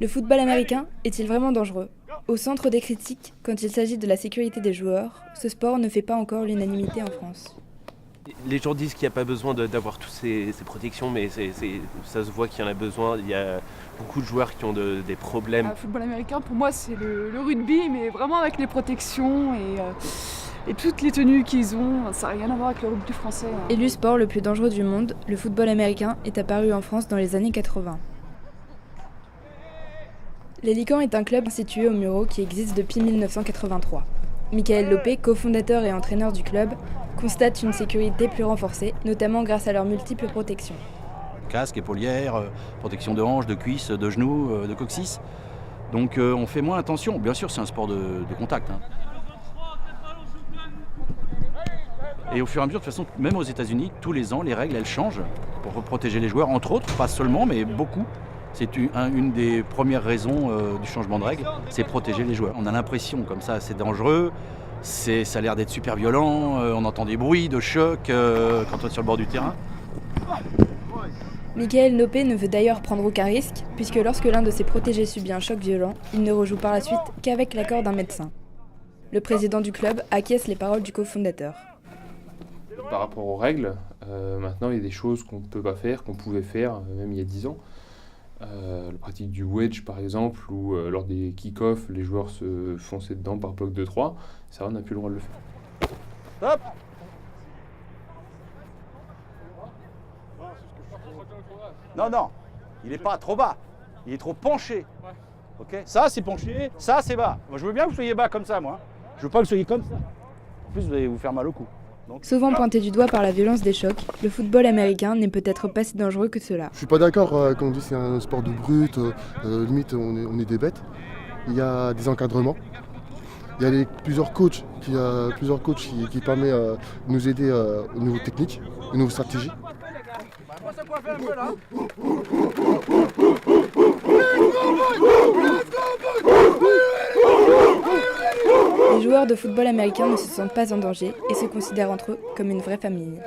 Le football américain est-il vraiment dangereux ? Au centre des critiques, quand il s'agit de la sécurité des joueurs, ce sport ne fait pas encore l'unanimité en France. Les gens disent qu'il n'y a pas besoin d'avoir toutes ces protections, mais ça se voit qu'il y en a besoin. Il y a beaucoup de joueurs qui ont des problèmes. Le football américain, pour moi, c'est le rugby, mais vraiment avec les protections et toutes les tenues qu'ils ont. Ça n'a rien à voir avec le rugby français. Élu sport le plus dangereux du monde, le football américain est apparu en France dans les années 80. L'Hélican est un club situé au Mureaux qui existe depuis 1983. Michael Lopé, cofondateur et entraîneur du club, constate une sécurité plus renforcée, notamment grâce à leurs multiples protections. Casque, épaulière, protection de hanches, de cuisses, de genoux, de coccyx. Donc on fait moins attention. Bien sûr, c'est un sport de contact. Et au fur et à mesure, de toute façon, même aux États-Unis, tous les ans, les règles, elles changent pour protéger les joueurs, entre autres, pas seulement, mais beaucoup. C'est une des premières raisons du changement de règles, c'est protéger les joueurs. On a l'impression, comme ça, c'est dangereux, ça a l'air d'être super violent, on entend des bruits de choc quand on est sur le bord du terrain. Michael Lopé ne veut d'ailleurs prendre aucun risque, puisque lorsque l'un de ses protégés subit un choc violent, il ne rejoue par la suite qu'avec l'accord d'un médecin. Le président du club acquiesce les paroles du cofondateur. Par rapport aux règles, maintenant il y a des choses qu'on ne peut pas faire, qu'on pouvait faire même il y a 10 ans. La pratique du wedge par exemple, où lors des kick-offs, les joueurs se fonçaient dedans par bloc de 3, ça on n'a plus le droit de le faire. Hop ! Non, il n'est pas trop bas, il est trop penché. Okay, ça c'est penché, ça c'est bas. Moi je veux bien que vous soyez bas comme ça, moi. Je veux pas que vous soyez comme ça. En plus vous allez vous faire mal au cou. Souvent pointé du doigt par la violence des chocs, le football américain n'est peut-être pas si dangereux que cela. Je suis pas d'accord quand on dit que c'est un sport de brut, limite on est des bêtes. Il y a des encadrements, il y a plusieurs coachs qui permettent de nous aider au niveau technique, au niveau stratégie. Les joueurs de football américain ne se sentent pas en danger et se considèrent entre eux comme une vraie famille.